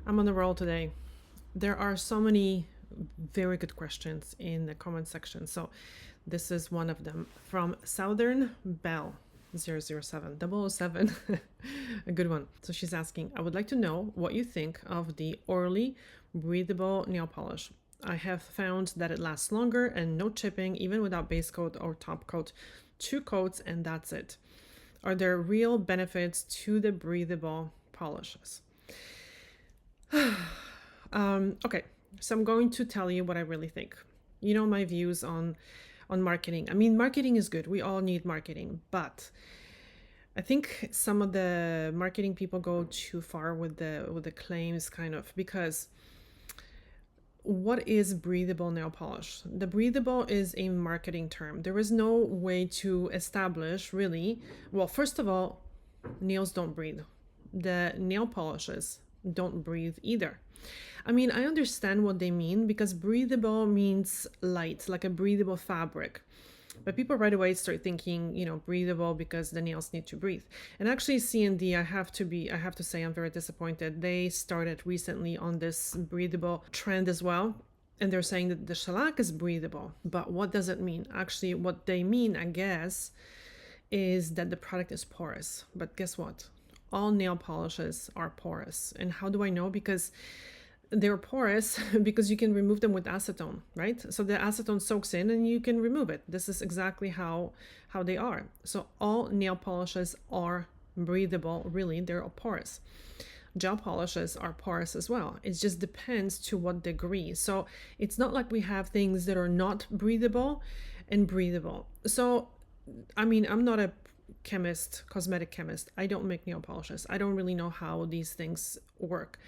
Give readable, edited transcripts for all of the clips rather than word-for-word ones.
I'm on the roll today. There are so many very good questions in the comment section. So this is one of them from Southern Bell 007 007. A good one. So she's asking, I would like to know what you think of the Orly breathable nail polish. I have found that it lasts longer and no chipping even without base coat or top coat. 2 coats and that's it. Are there real benefits to the breathable polishes? Okay, so I'm going to tell you what I really think. You know my views on marketing. I mean, marketing is good. We all need marketing, but I think some of the marketing people go too far with the claims, kind of, because what is breathable nail polish? The breathable is a marketing term. There is no way to establish really. Well, first of all, nails don't breathe. The nail polishes don't breathe either. I mean, I understand what they mean because breathable means light, like a breathable fabric. But people right away start thinking, breathable because the nails need to breathe. And actually C&D, I have to say I'm very disappointed. They started recently on this breathable trend as well. And they're saying that the shellac is breathable. But what does it mean? Actually, what they mean, I guess, is that the product is porous. But guess what? All nail polishes are porous. And how do I know? Because they're porous because you can remove them with acetone, right? So the acetone soaks in and you can remove it. This is exactly how they are. So all nail polishes are breathable, really. They're porous. Gel polishes are porous as well. It just depends to what degree. So it's not like we have things that are not breathable and breathable. So, I mean, I'm not a chemist, cosmetic chemist. I don't make nail polishes. I don't really know how these things work.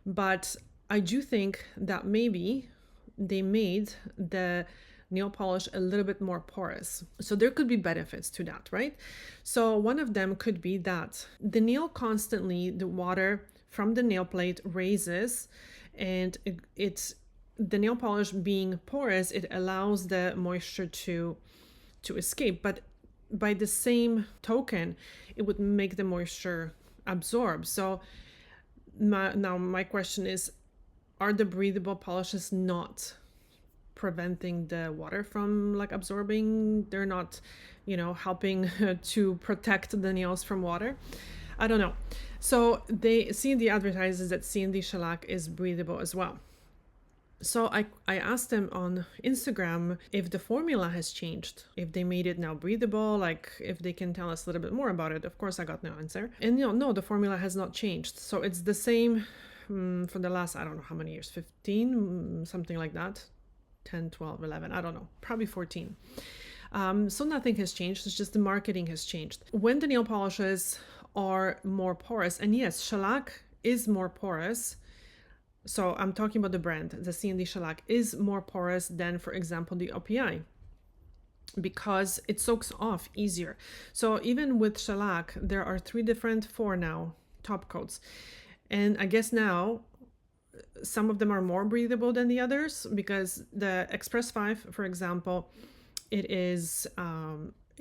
But I do think that maybe they made the nail polish a little bit more porous. So there could be benefits to that, right? So one of them could be that the nail constantly, the water from the nail plate raises, and it's the nail polish being porous, it allows the moisture to escape. But by the same token, it would make the moisture absorb. So my question is, are the breathable polishes not preventing the water from absorbing? They're not, helping to protect the nails from water? I don't know. So C&D advertises that C&D shellac is breathable as well. So I asked them on Instagram if the formula has changed, if they made it now breathable, if they can tell us a little bit more about it. Of course, I got no answer. And no, the formula has not changed. So it's the same for the last, I don't know how many years, 15, something like that, 10, 12, 11, I don't know, probably 14. So nothing has changed. It's just the marketing has changed. When the nail polishes are more porous, and yes, shellac is more porous. So I'm talking about the brand. The C&D shellac is more porous than, for example, the OPI, because it soaks off easier. So even with shellac, there are 4 now top coats. And I guess now some of them are more breathable than the others, because the Express 5, for example, it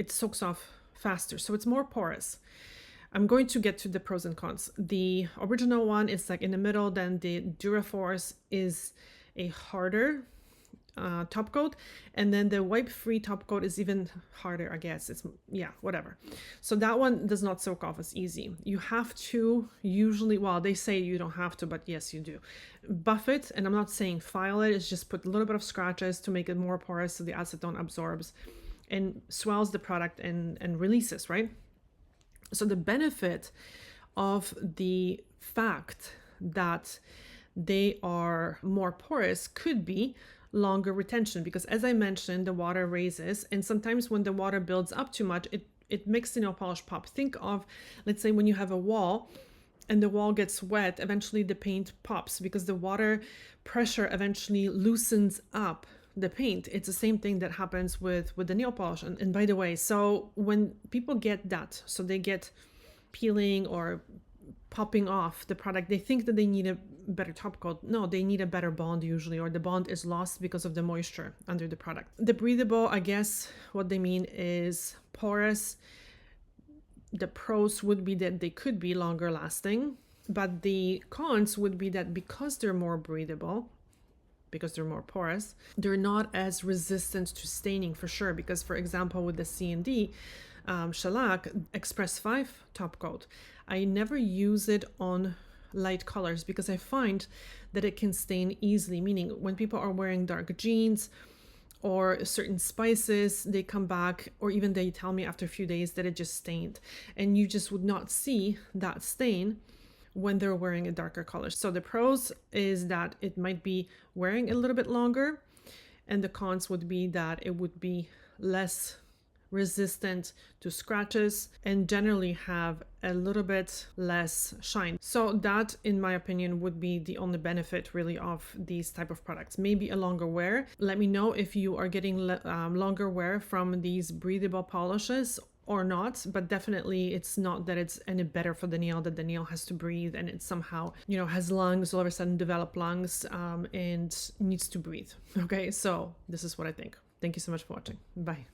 soaks off faster. So it's more porous. I'm going to get to the pros and cons. The original one is in the middle, then the Duraforce is a harder top coat, and then the wipe-free top coat is even harder, I guess. It's, whatever. So that one does not soak off as easy. You have to usually, well, they say you don't have to, but yes, you do. Buff it, and I'm not saying file it, it's just put a little bit of scratches to make it more porous so the acetone absorbs and swells the product and releases, right? So the benefit of the fact that they are more porous could be longer retention, because as I mentioned, the water raises, and sometimes when the water builds up too much, it makes the nail polish pop. Think of, let's say, when you have a wall and the wall gets wet, eventually the paint pops because the water pressure eventually loosens up the paint. It's the same thing that happens with the nail polish. And by the way, so when people get that, so they get peeling or popping off the product, they think that they need a better top coat. No, they need a better bond usually, or the bond is lost because of the moisture under the product. The breathable, I guess what they mean is porous. The pros would be that they could be longer lasting. But the cons would be that because they're more breathable, because they're more porous, they're not as resistant to staining for sure. Because for example, with the C&D shellac Express 5 top coat, I never use it on light colors because I find that it can stain easily, meaning when people are wearing dark jeans or certain spices, they come back, or even they tell me after a few days that it just stained, and you just would not see that stain when they're wearing a darker color. So the pros is that it might be wearing a little bit longer, and the cons would be that it would be less resistant to scratches and generally have a little bit less shine. So that, in my opinion, would be the only benefit really of these type of products. Maybe a longer wear. Let me know if you are getting longer wear from these breathable polishes or not, but definitely it's not that it's any better for the nail, that the nail has to breathe and it somehow, you know, has lungs, all of a sudden develop lungs and needs to breathe. Okay, so this is what I think. Thank you so much for watching. Bye.